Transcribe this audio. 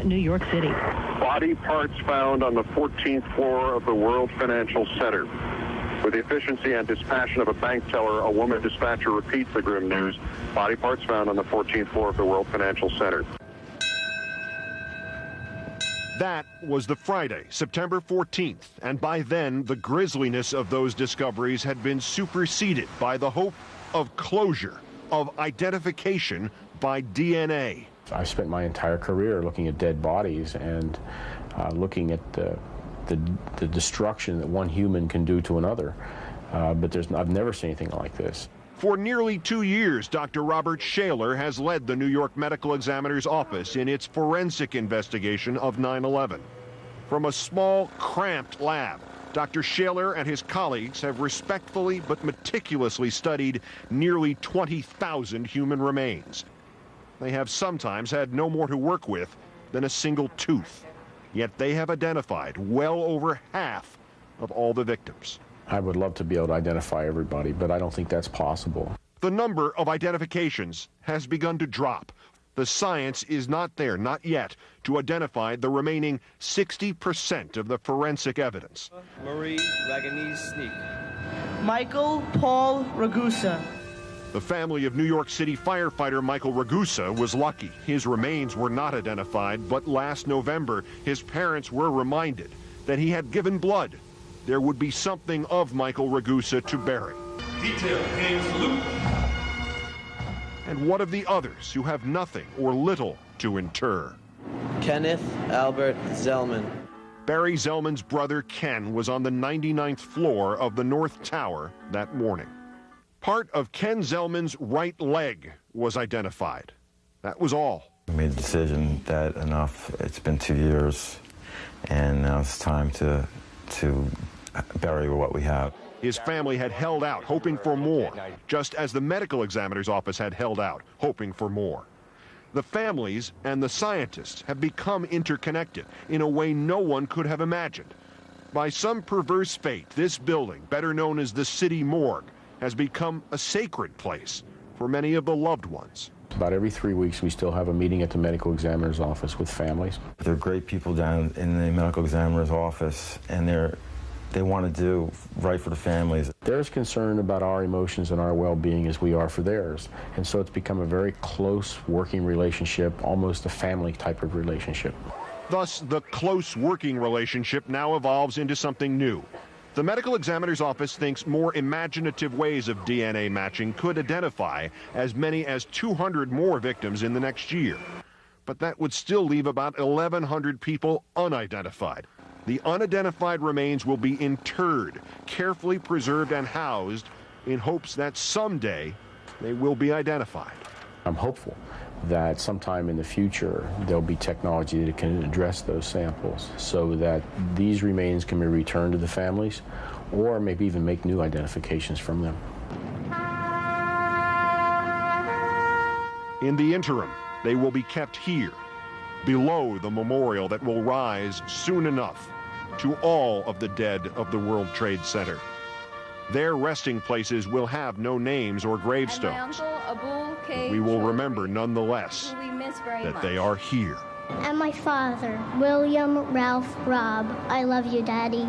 New York City. Body parts found on the 14th floor of the World Financial Center. With the efficiency and dispassion of a bank teller, a woman dispatcher repeats the grim news. Body parts found on the 14th floor of the World Financial Center. That was the Friday, September 14th, and by then, the grisliness of those discoveries had been superseded by the hope of closure, of identification by DNA. I spent my entire career looking at dead bodies and looking at the destruction that one human can do to another, but I've never seen anything like this. For nearly 2 years, Dr. Robert Shaler has led the New York Medical Examiner's Office in its forensic investigation of 9/11. From a small, cramped lab, Dr. Shaler and his colleagues have respectfully but meticulously studied nearly 20,000 human remains. They have sometimes had no more to work with than a single tooth, yet they have identified well over half of all the victims. I would love to be able to identify everybody, but I don't think that's possible. The number of identifications has begun to drop. The science is not there, not yet, to identify the remaining 60% of the forensic evidence. Marie Raganese Sneak. Michael Paul Ragusa. The family of New York City firefighter Michael Ragusa was lucky. His remains were not identified, but last November, his parents were reminded that he had given blood. There would be something of Michael Ragusa to bury. Detail, hand salute. And what of the others who have nothing or little to inter? Kenneth Albert Zellman. Barry Zellman's brother Ken was on the 99th floor of the North Tower that morning. Part of Ken Zellman's right leg was identified. That was all. We made the decision that enough. It's been 2 years, and now it's time to bury what we have. His family had held out, hoping for more, just as the medical examiner's office had held out, hoping for more. The families and the scientists have become interconnected in a way no one could have imagined. By some perverse fate, this building, better known as the City Morgue, has become a sacred place for many of the loved ones. About every 3 weeks, we still have a meeting at the medical examiner's office with families. They're great people down in the medical examiner's office, and they want to do right for the families. They're as concerned about our emotions and our well-being as we are for theirs. And so it's become a very close working relationship, almost a family type of relationship. Thus, the close working relationship now evolves into something new. The medical examiner's office thinks more imaginative ways of DNA matching could identify as many as 200 more victims in the next year. But that would still leave about 1,100 people unidentified. The unidentified remains will be interred, carefully preserved and housed in hopes that someday they will be identified. I'm hopeful that sometime in the future there'll be technology that can address those samples so that these remains can be returned to the families or maybe even make new identifications from them. In the interim, they will be kept here, below the memorial that will rise soon enough to all of the dead of the World Trade Center. Their resting places will have no names or gravestones. We will remember nonetheless that they are here. And my father, William Ralph Robb. I love you, Daddy.